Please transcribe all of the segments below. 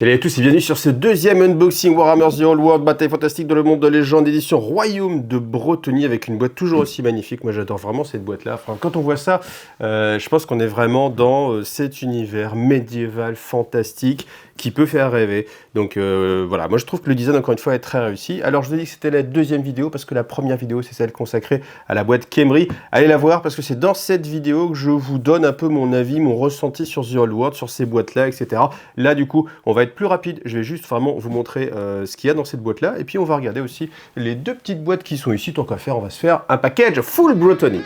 Salut à tous et bienvenue sur ce deuxième unboxing Warhammer The Old World, bataille fantastique dans le monde de légende, édition Royaume de Bretonnie, avec une boîte toujours aussi magnifique. Moi j'adore vraiment cette boîte là, enfin, quand on voit ça, je pense qu'on est vraiment dans cet univers médiéval fantastique qui peut faire rêver. Donc voilà, moi je trouve que le design encore une fois est très réussi. Alors je vous ai dit que c'était la deuxième vidéo parce que la première vidéo c'est celle consacrée à la boîte Khemri. Allez la voir parce que c'est dans cette vidéo que je vous donne un peu mon avis, mon ressenti sur The Old World, sur ces boîtes là, etc. Là du coup on va être plus rapide, je vais juste vraiment vous montrer ce qu'il y a dans cette boîte là et puis on va regarder aussi les deux petites boîtes qui sont ici. Tant qu'à faire, on va se faire un package full Bretonnie.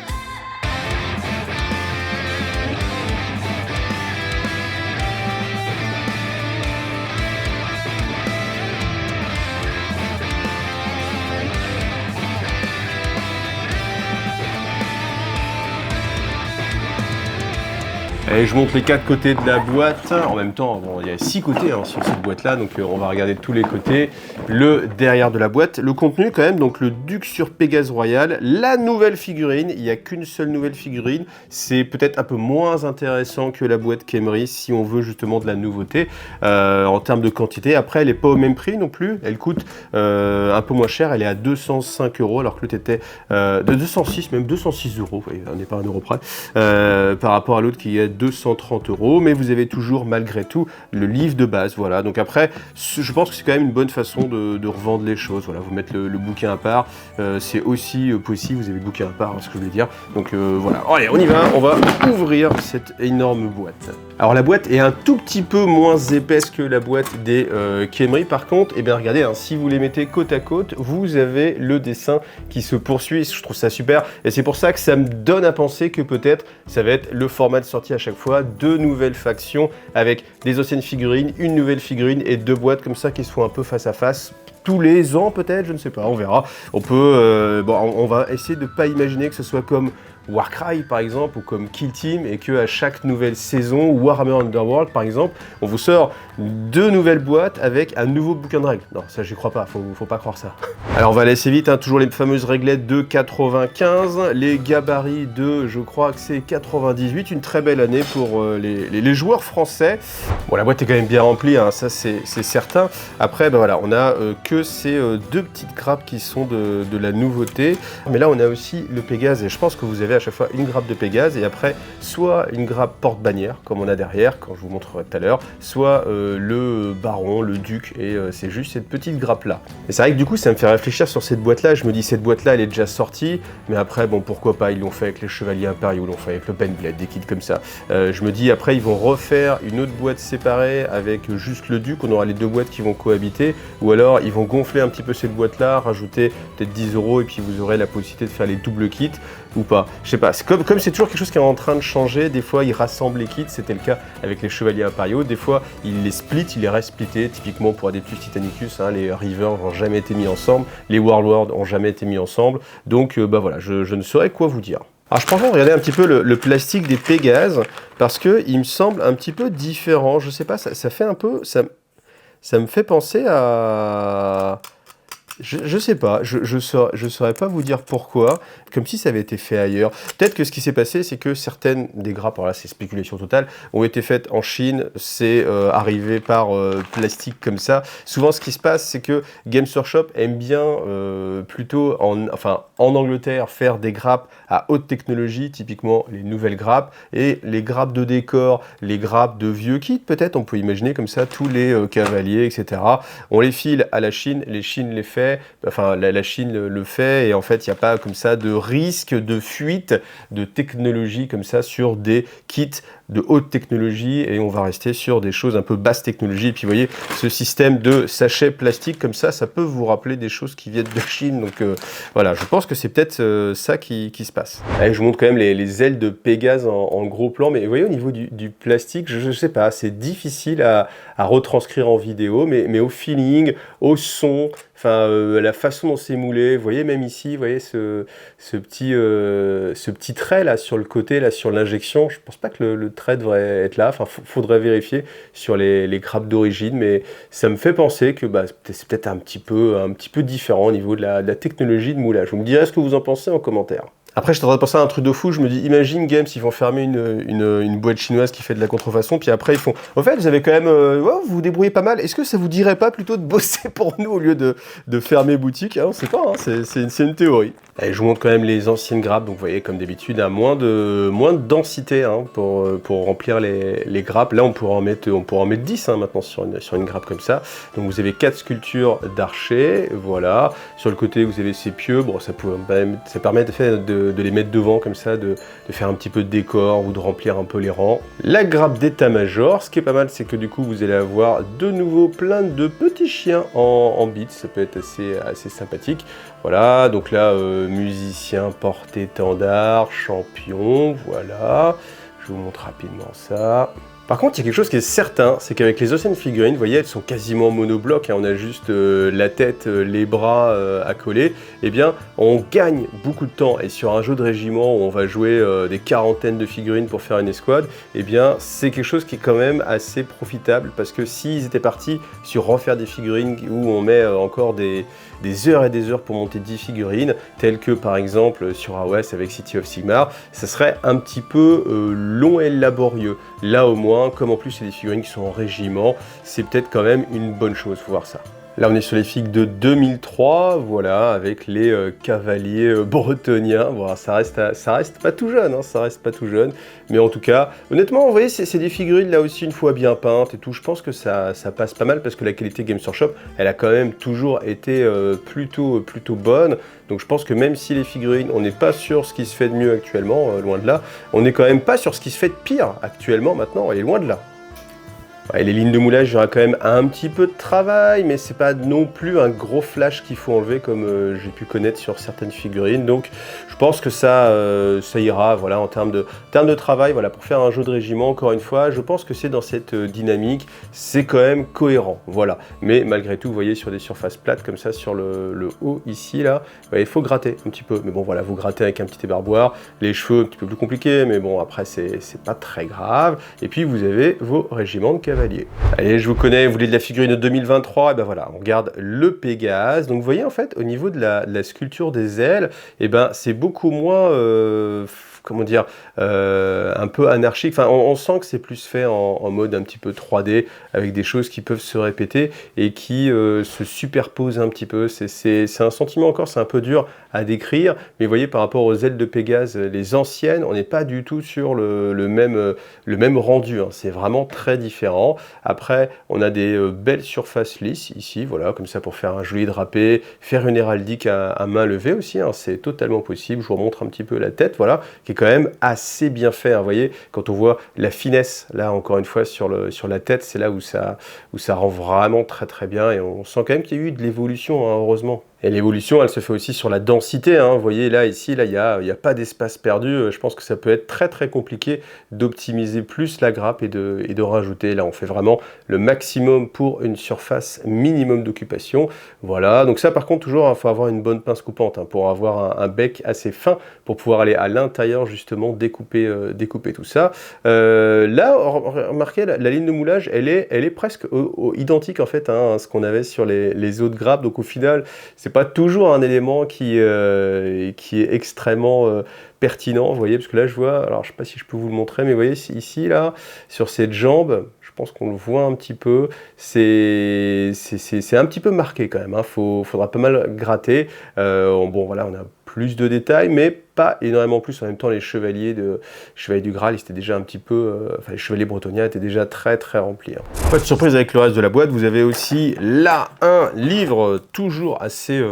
Allez, je montre les quatre côtés de la boîte. En même temps, bon, il y a 6 côtés sur cette boîte-là, donc on va regarder tous les côtés. Le derrière de la boîte, le contenu quand même, donc le Duc sur Pégase Royal, la nouvelle figurine. Il n'y a qu'une seule nouvelle figurine. C'est peut-être un peu moins intéressant que la boîte Khemri si on veut justement de la nouveauté en termes de quantité. Après, elle n'est pas au même prix non plus. Elle coûte un peu moins cher. Elle est à 205 € alors que l'autre était de 206, même 206 €. Voyez, on n'est pas à 1 € près par rapport à l'autre qui est 230 €, mais vous avez toujours malgré tout le livre de base, voilà. Donc après, je pense que c'est quand même une bonne façon de revendre les choses, voilà. Vous mettre le bouquin à part, c'est aussi possible, vous avez le bouquin à part, ce que je voulais dire. Donc voilà, allez, on y va, on va ouvrir cette énorme boîte. Alors la boîte est un tout petit peu moins épaisse que la boîte des Khemri, par contre, et bien regardez, si vous les mettez côte à côte, vous avez le dessin qui se poursuit, je trouve ça super, et c'est pour ça que ça me donne à penser que peut-être ça va être le format de sortie à chaque fois, 2 nouvelles factions avec des anciennes figurines, une nouvelle figurine et 2 boîtes comme ça qui se font un peu face à face. Tous les ans peut-être, je ne sais pas, on verra. On peut, bon, on va essayer de ne pas imaginer que ce soit comme Warcry par exemple, ou comme Kill Team, et que à chaque nouvelle saison, Warhammer Underworld par exemple, on vous sort 2 nouvelles boîtes avec un nouveau bouquin de règles. Non, ça j'y crois pas, faut pas croire ça. Alors on va aller assez vite, toujours les fameuses réglettes de 95, les gabarits de, je crois que c'est 98, une très belle année pour les joueurs français. Bon, la boîte est quand même bien remplie, ça c'est certain. Après, ben voilà, on a que ces 2 petites grappes qui sont de la nouveauté. Mais là, on a aussi le Pégase, et je pense que vous avez à chaque fois une grappe de Pégase, et après, soit une grappe porte-bannière, comme on a derrière, quand je vous montrerai tout à l'heure, soit le baron, le duc, et c'est juste cette petite grappe-là. Et c'est vrai que du coup, ça me fait réfléchir sur cette boîte-là. Je me dis, cette boîte-là, elle est déjà sortie, mais après, bon, pourquoi pas, ils l'ont fait avec les Chevaliers Impériaux, ils l'ont fait avec le Penblade, des kits comme ça. Je me dis, après, ils vont refaire une autre boîte séparée avec juste le duc, on aura les 2 boîtes qui vont cohabiter, ou alors ils vont gonfler un petit peu cette boîte-là, rajouter peut-être 10 € et puis vous aurez la possibilité de faire les doubles kits, ou pas. Je sais pas, comme c'est toujours quelque chose qui est en train de changer, des fois ils rassemblent les kits, c'était le cas avec les Chevaliers Impériaux, des fois ils les splittent, ils les restent splittés, typiquement pour Adeptus Titanicus, les Rivers n'ont jamais été mis ensemble, les Warlords n'ont jamais été mis ensemble, donc bah voilà, je ne saurais quoi vous dire. Alors je pense qu'on va regarder un petit peu le plastique des Pégases, parce qu'il me semble un petit peu différent, je sais pas, ça fait un peu, ça me fait penser à... Je sais pas, je saurais pas vous dire pourquoi, comme si ça avait été fait ailleurs. Peut-être que ce qui s'est passé, c'est que certaines des grappes, alors là c'est spéculation totale, ont été faites en Chine, c'est arrivé par plastique comme ça. Souvent ce qui se passe, c'est que Games Workshop aime bien plutôt en Angleterre faire des grappes à haute technologie, typiquement les nouvelles grappes, et les grappes de décor, les grappes de vieux kits, peut-être, on peut imaginer comme ça, tous les cavaliers, etc. On les file à la Chine, les Chines les fait, enfin la Chine le fait, et en fait il n'y a pas comme ça de risque de fuite de technologie comme ça sur des kits de haute technologie, et on va rester sur des choses un peu basse technologie. Et puis vous voyez, ce système de sachet plastique comme ça peut vous rappeler des choses qui viennent de Chine, donc voilà, je pense que c'est peut-être ça qui se passe. Allez, je vous montre quand même les ailes de Pégase en gros plan, mais vous voyez au niveau du plastique, je sais pas, c'est difficile à retranscrire en vidéo, mais au feeling, au son, enfin la façon dont c'est moulé, vous voyez même ici, vous voyez ce petit trait là sur le côté, là sur l'injection, je pense pas que le trait devrait être là, enfin faudrait vérifier sur les grappes d'origine, mais ça me fait penser que bah, c'est peut-être un petit peu différent au niveau de la technologie de moulage. Vous me direz ce que vous en pensez en commentaire. Après, je suis en train de penser à un truc de fou. Je me dis, imagine, Games, ils vont fermer une boîte chinoise qui fait de la contrefaçon. Puis après, ils font. En fait, vous avez quand même. Ouais, vous vous débrouillez pas mal. Est-ce que ça vous dirait pas plutôt de bosser pour nous au lieu de fermer boutique, hein? On sait pas, hein, c'est une théorie. Allez, je vous montre quand même les anciennes grappes. Donc, vous voyez, comme d'habitude, à moins de densité hein, pour remplir les grappes. Là, on pourra en mettre 10 hein, maintenant sur une grappe comme ça. Donc, vous avez 4 sculptures d'archers. Voilà. Sur le côté, vous avez ces pieux. Bon, ça permet de les mettre devant comme ça, de faire un petit peu de décor ou de remplir un peu les rangs. La grappe d'état-major, ce qui est pas mal, c'est que du coup, vous allez avoir de nouveau plein de petits chiens en bits. Ça peut être assez sympathique. Voilà, donc là, musicien, porte-étendard, champion, voilà. Je vous montre rapidement ça. Par contre, il y a quelque chose qui est certain, c'est qu'avec les anciennes figurines, vous voyez, elles sont quasiment monoblocs, hein, on a juste la tête, les bras à coller, eh bien, on gagne beaucoup de temps. Et sur un jeu de régiment où on va jouer des quarantaines de figurines pour faire une escouade, eh bien, c'est quelque chose qui est quand même assez profitable, parce que s'ils étaient partis sur refaire des figurines où on met encore des heures et des heures pour monter 10 figurines, telles que par exemple sur AOS avec City of Sigmar, ça serait un petit peu long et laborieux. Là au moins, comme en plus c'est des figurines qui sont en régiment, c'est peut-être quand même une bonne chose, faut voir ça. Là on est sur les figues de 2003, voilà, avec les cavaliers bretoniens. Bon, ça reste pas tout jeune, hein, ça reste pas tout jeune. Mais en tout cas, honnêtement, vous voyez, c'est des figurines là aussi une fois bien peintes et tout. Je pense que ça passe pas mal parce que la qualité Games Workshop, elle a quand même toujours été plutôt bonne. Donc je pense que même si les figurines, on n'est pas sur ce qui se fait de mieux actuellement, loin de là, on n'est quand même pas sur ce qui se fait de pire actuellement maintenant, et loin de là. Ouais, les lignes de moulage, il y aura quand même un petit peu de travail, mais c'est pas non plus un gros flash qu'il faut enlever comme j'ai pu connaître sur certaines figurines. Donc je pense que ça ira, voilà, en termes de travail, voilà, pour faire un jeu de régiment, encore une fois, je pense que c'est dans cette dynamique, c'est quand même cohérent, voilà. Mais malgré tout, vous voyez, sur des surfaces plates comme ça, sur le haut ici, là, ouais, il faut gratter un petit peu. Mais bon, voilà, vous grattez avec un petit ébarboir, les cheveux un petit peu plus compliqués, mais bon, après, c'est pas très grave. Et puis, vous avez vos régiments de cavaliers. Allez, je vous connais, vous voulez de la figurine de 2023, et ben voilà, on regarde le Pégase. Donc vous voyez en fait, au niveau de la sculpture des ailes, et ben c'est beaucoup moins, comment dire, un peu anarchique. Enfin, on sent que c'est plus fait en mode un petit peu 3D, avec des choses qui peuvent se répéter et qui se superposent un petit peu. C'est un sentiment encore, c'est un peu dur à décrire, mais vous voyez par rapport aux ailes de Pégase, les anciennes, on n'est pas du tout sur le même rendu, hein. C'est vraiment très différent. Après, on a des belles surfaces lisses ici, voilà, comme ça pour faire un joli drapé, faire une héraldique à main levée aussi, hein, c'est totalement possible. Je vous remontre un petit peu la tête, voilà, qui est quand même assez bien fait, hein. Vous voyez, quand on voit la finesse, là encore une fois sur la tête, c'est là où ça rend vraiment très bien, et on sent quand même qu'il y a eu de l'évolution, hein, heureusement. Et l'évolution, elle se fait aussi sur la densité, hein. Vous voyez là, ici, là, il y a pas d'espace perdu. Je pense que ça peut être très compliqué d'optimiser plus la grappe et de rajouter. Là, on fait vraiment le maximum pour une surface minimum d'occupation. Voilà, donc ça, par contre, toujours, il faut avoir une bonne pince coupante, hein, pour avoir un bec assez fin pour pouvoir aller à l'intérieur, justement, découper tout ça. Là, remarquez, la ligne de moulage, elle est presque identique, en fait, hein, à ce qu'on avait sur les autres grappes. Donc, au final, c'est pas toujours un élément qui est extrêmement pertinent, vous voyez, parce que là je vois, alors je sais pas si je peux vous le montrer, mais vous voyez ici là, sur cette jambe, je pense qu'on le voit un petit peu, c'est un petit peu marqué quand même, hein. Faudra pas mal gratter. Bon voilà, on a plus de détails, mais pas énormément plus. En même temps, les chevaliers du Graal, ils étaient déjà un petit peu, enfin les chevaliers bretoniens étaient déjà très remplis, hein. Pas de surprise avec le reste de la boîte, vous avez aussi là un livre toujours assez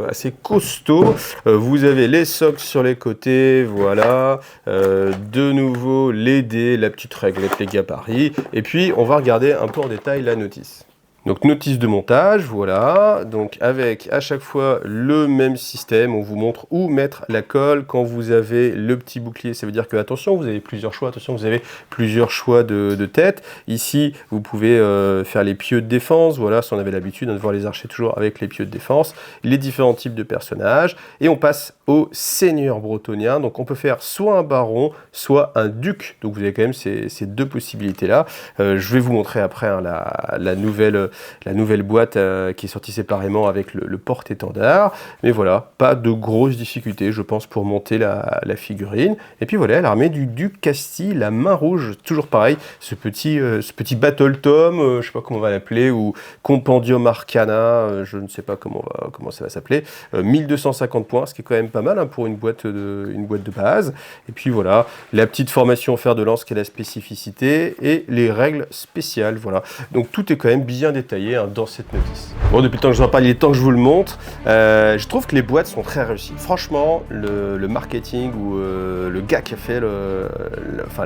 costaud. Vous avez les socles sur les côtés, voilà. De nouveau les dés, la petite réglette, les gabarits. Et puis on va regarder un peu en détail la notice. Donc notice de montage, voilà, donc avec à chaque fois le même système, on vous montre où mettre la colle. Quand vous avez le petit bouclier, ça veut dire que attention, vous avez plusieurs choix, attention, vous avez plusieurs choix de tête. Ici, vous pouvez faire les pieux de défense, voilà, si on avait l'habitude de voir les archers toujours avec les pieux de défense, les différents types de personnages, et on passe au seigneur bretonien. Donc on peut faire soit un baron, soit un duc, donc vous avez quand même ces deux possibilités-là. Je vais vous montrer après, hein, la nouvelle la nouvelle boîte qui est sortie séparément avec le porte-étendard. Mais voilà, pas de grosses difficultés, je pense, pour monter la figurine. Et puis voilà, l'armée du Duc Castille, la main rouge, toujours pareil, ce petit Battle Tome, je sais pas comment on va l'appeler, ou Compendium Arcana, je ne sais pas comment ça va s'appeler, 1250 points, ce qui est quand même pas mal hein, pour une boîte de base. Et puis voilà, la petite formation fer de lance qui est la spécificité et les règles spéciales, voilà. Donc tout est quand même bien détaillé hein, dans cette notice. Bon, depuis le temps que je vous en parle, il est temps que je vous le montre. Je trouve que les boîtes sont très réussies. Franchement, le marketing ou le gars qui a fait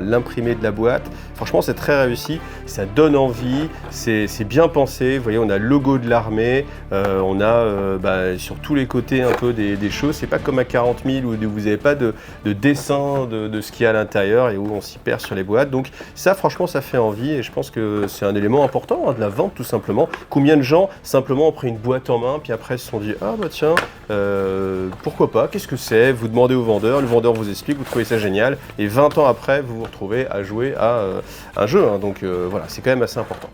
l'imprimé de la boîte, franchement c'est très réussi, ça donne envie, c'est bien pensé. Vous voyez, on a le logo de l'armée, on a sur tous les côtés un peu des choses. C'est pas comme à 40 000 où vous n'avez pas de dessin de ce qu'il y a à l'intérieur et où on s'y perd sur les boîtes. Donc ça, franchement, ça fait envie et je pense que c'est un élément important hein, de la vente tout simplement. Combien de gens simplement ont pris une boîte en main puis après se sont dit ah bah tiens, pourquoi pas, qu'est-ce que c'est? Vous demandez au vendeur, le vendeur vous explique, vous trouvez ça génial et 20 ans après, vous vous retrouvez à jouer à un jeu. Hein. Donc voilà, c'est quand même assez important.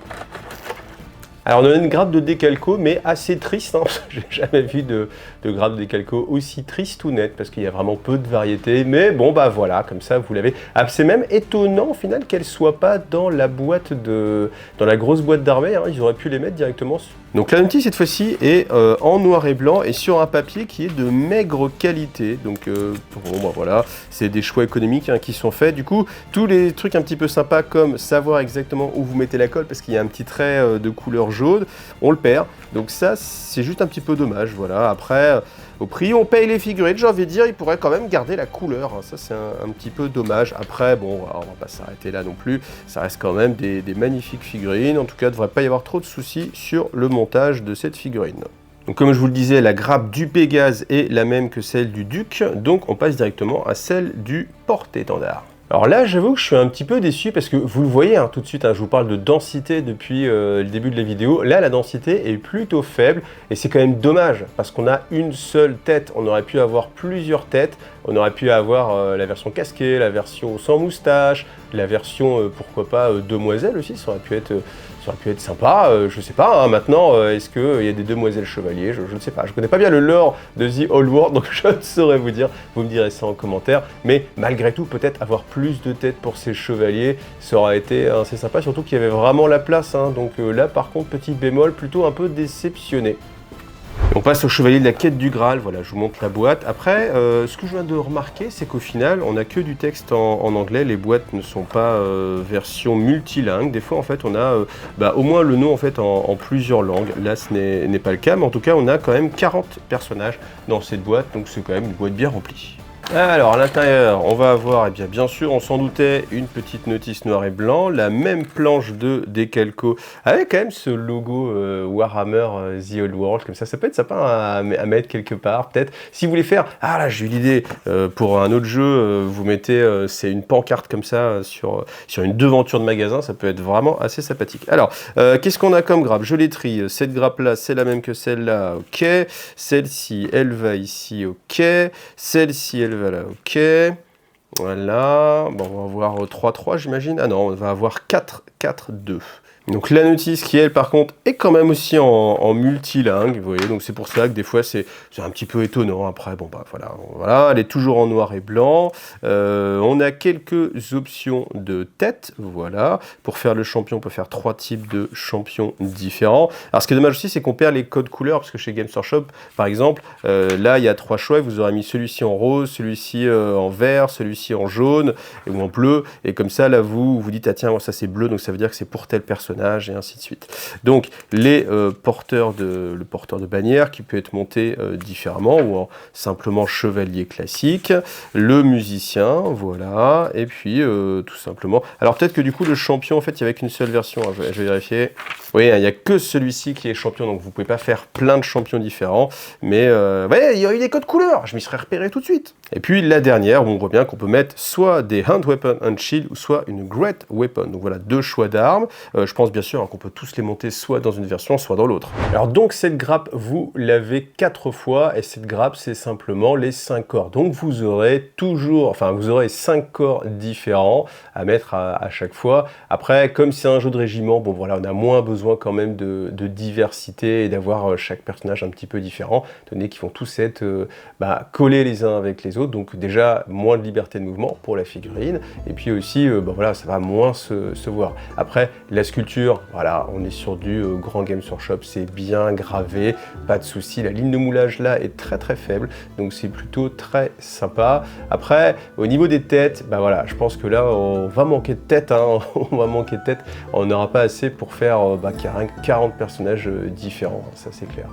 Alors on a une grappe de décalco mais assez triste, hein. J'ai jamais vu de grappe de décalco aussi triste ou nette parce qu'il y a vraiment peu de variétés, mais bon bah voilà, comme ça vous l'avez. Ah, c'est même étonnant au final qu'elle soit pas dans la boîte dans la grosse boîte d'armée, hein. Ils auraient pu les mettre directement. Donc la notice cette fois-ci est en noir et blanc et sur un papier qui est de maigre qualité, donc bon bah voilà, c'est des choix économiques hein, qui sont faits. Du coup, tous les trucs un petit peu sympas comme savoir exactement où vous mettez la colle parce qu'il y a un petit trait de couleur jaune, on le perd. Donc ça, c'est juste un petit peu dommage. Voilà. Après, au prix, on paye les figurines. J'ai envie de dire, ils pourraient quand même garder la couleur. Ça, c'est un petit peu dommage. Après, bon, on va pas s'arrêter là non plus. Ça reste quand même des magnifiques figurines. En tout cas, il ne devrait pas y avoir trop de soucis sur le montage de cette figurine. Donc comme je vous le disais, la grappe du Pégase est la même que celle du Duc. Donc on passe directement à celle du porte-étendard. Alors là, j'avoue que je suis un petit peu déçu parce que vous le voyez hein, tout de suite, hein, je vous parle de densité depuis le début de la vidéo. Là, la densité est plutôt faible et c'est quand même dommage parce qu'on a une seule tête. On aurait pu avoir plusieurs têtes. On aurait pu avoir la version casquée, la version sans moustache, la version, pourquoi pas, demoiselle aussi. Ça aurait pu être sympa, je sais pas, hein, maintenant, est-ce qu'il y a des demoiselles chevaliers, je ne sais pas, je connais pas bien le lore de The Old World, donc je ne saurais vous dire, vous me direz ça en commentaire, mais malgré tout, peut-être avoir plus de têtes pour ces chevaliers, ça aurait été assez sympa, surtout qu'il y avait vraiment la place, hein, donc là, par contre, petit bémol, plutôt un peu déceptionné. On passe au chevalier de la quête du Graal, voilà, je vous montre la boîte. Après, ce que je viens de remarquer, c'est qu'au final, on n'a que du texte en anglais, les boîtes ne sont pas version multilingue. Des fois, en fait, on a au moins le nom en fait en plusieurs langues. Là, ce n'est pas le cas, mais en tout cas, on a quand même 40 personnages dans cette boîte, donc c'est quand même une boîte bien remplie. Alors à l'intérieur, on va avoir, eh bien sûr, on s'en doutait, une petite notice noir et blanc, la même planche de décalco avec quand même ce logo Warhammer The Old World, comme ça peut être sympa à mettre quelque part, peut-être. Si vous voulez faire, ah là j'ai eu l'idée, pour un autre jeu, vous mettez, c'est une pancarte comme ça sur une devanture de magasin, ça peut être vraiment assez sympathique. Alors, qu'est-ce qu'on a comme grappe? Je les trie, cette grappe-là, c'est la même que celle-là, ok. Celle-ci, elle va ici, ok. Celle-ci, elle va là, ok. Voilà. Bon, on va avoir 3-3, j'imagine. Ah non, on va avoir 4-4-2. Donc la notice qui, elle, par contre, est quand même aussi en multilingue, vous voyez, donc c'est pour ça que des fois c'est un petit peu étonnant. Après, bon bah voilà, elle est toujours en noir et blanc. On a quelques options de tête, voilà. Pour faire le champion, on peut faire 3 types de champions différents. Alors ce qui est dommage aussi, c'est qu'on perd les codes couleurs, parce que chez Games Workshop, par exemple, là il y a 3 choix, et vous aurez mis celui-ci en rose, celui-ci en vert, celui-ci en jaune, ou en bleu, et comme ça, là vous dites, ah tiens, ça c'est bleu, donc ça veut dire que c'est pour tel personnage, et ainsi de suite. Donc les le porteur de bannière qui peut être monté différemment ou en simplement chevalier classique, le musicien, voilà, et puis tout simplement. Alors peut-être que du coup le champion, en fait, il n'y avait qu'une seule version, hein, je vais vérifier. Oui, il n'y a que celui-ci qui est champion, donc vous ne pouvez pas faire plein de champions différents, mais ouais, il y a eu des codes couleurs, je m'y serais repéré tout de suite. Et puis la dernière, on voit bien qu'on peut mettre soit des Hand Weapon and Shield, ou soit une Great Weapon. Donc voilà, 2 choix d'armes. Je pense bien sûr qu'on peut tous les monter soit dans une version, soit dans l'autre. Alors donc cette grappe, vous l'avez 4 fois, et cette grappe, c'est simplement les 5 corps. Donc vous aurez toujours, enfin vous aurez 5 corps différents à mettre à chaque fois. Après, comme c'est un jeu de régiment, bon voilà, on a moins besoin quand même de diversité et d'avoir chaque personnage un petit peu différent, donné qu'ils vont tous être collés les uns avec les autres. Donc déjà, moins de liberté de mouvement pour la figurine. Et puis aussi, voilà, ça va moins se voir. Après, la sculpture, voilà, on est sur du Grand Games Workshop, c'est bien gravé, pas de souci. La ligne de moulage là est très très faible, donc c'est plutôt très sympa. Après, au niveau des têtes, voilà, je pense que là, on va manquer de tête, hein, on va manquer de tête. On n'aura pas assez pour faire 40 personnages différents, ça c'est clair.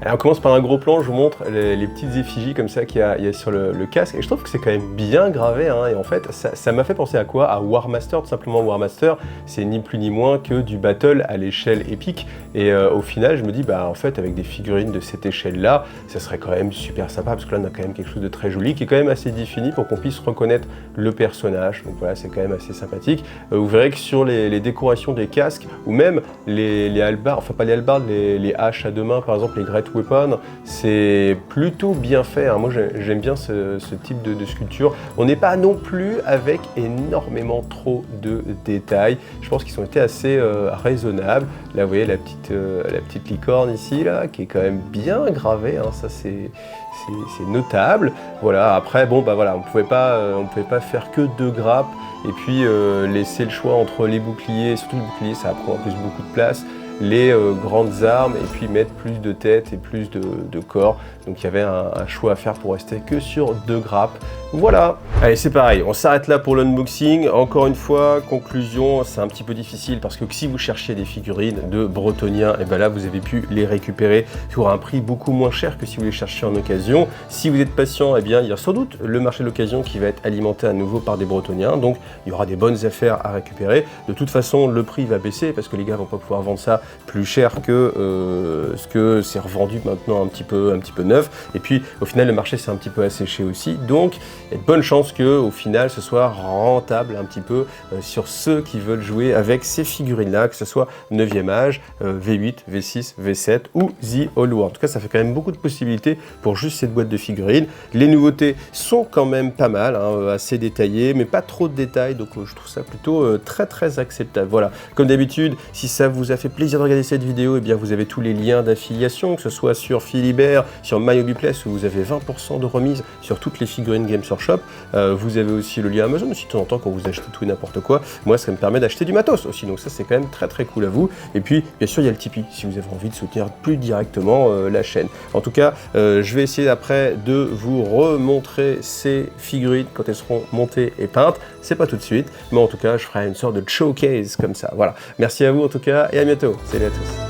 Alors on commence par un gros plan, je vous montre les petites effigies comme ça qu'il y a sur le casque, et je trouve que c'est quand même bien gravé, hein, et en fait ça m'a fait penser à quoi? À War Master, tout simplement. War Master, c'est ni plus ni moins que du battle à l'échelle épique, et au final je me dis, en fait avec des figurines de cette échelle-là, ça serait quand même super sympa, parce que là on a quand même quelque chose de très joli, qui est quand même assez défini pour qu'on puisse reconnaître le personnage, donc voilà, c'est quand même assez sympathique. Vous verrez que sur les décorations des casques, ou même les hallebards, enfin pas les hallebards, les haches à deux mains, par exemple les Great Weapon, c'est plutôt bien fait, hein. Moi j'aime bien ce type de sculpture. On n'est pas non plus avec énormément trop de détails. Je pense qu'ils ont été assez raisonnables. Là vous voyez la petite licorne ici là, qui est quand même bien gravée, hein. Ça c'est notable. Voilà, après voilà, on pouvait pas faire que 2 grappes et puis laisser le choix entre les boucliers, surtout le bouclier ça prend en plus beaucoup de place, les grandes armes, et puis mettre plus de têtes et plus de corps. Donc il y avait un choix à faire pour rester que sur 2 grappes. Voilà. Allez, c'est pareil, on s'arrête là pour l'unboxing. Encore une fois, conclusion, c'est un petit peu difficile parce que si vous cherchiez des figurines de Bretonniens, et là vous avez pu les récupérer pour un prix beaucoup moins cher que si vous les cherchiez en occasion. Si vous êtes patient, il y a sans doute le marché de l'occasion qui va être alimenté à nouveau par des Bretonniens. Donc il y aura des bonnes affaires à récupérer. De toute façon, le prix va baisser parce que les gars vont pas pouvoir vendre ça plus cher que ce que c'est revendu maintenant un petit peu neuf. Et puis au final, le marché s'est un petit peu asséché aussi. Donc il y a de bonnes chances que au final ce soit rentable un petit peu sur ceux qui veulent jouer avec ces figurines là, que ce soit 9e âge, V8, V6, V7 ou The All War. En tout cas, ça fait quand même beaucoup de possibilités pour juste cette boîte de figurines. Les nouveautés sont quand même pas mal, hein, assez détaillées, mais pas trop de détails, donc je trouve ça plutôt très très acceptable. Voilà, comme d'habitude, si ça vous a fait plaisir de regarder cette vidéo, vous avez tous les liens d'affiliation, que ce soit sur Philibert, sur MyHobbyPlace, où vous avez 20% de remise sur toutes les figurines Games Workshop. Vous avez aussi le lien Amazon aussi de temps en temps quand vous achetez tout et n'importe quoi. Moi, ça me permet d'acheter du matos aussi, donc ça c'est quand même très très cool à vous. Et puis, bien sûr, il y a le Tipeee, si vous avez envie de soutenir plus directement la chaîne. En tout cas, je vais essayer après de vous remontrer ces figurines quand elles seront montées et peintes. C'est pas tout de suite, mais en tout cas, je ferai une sorte de showcase comme ça. Voilà. Merci à vous en tout cas, et à bientôt. Salut à tous.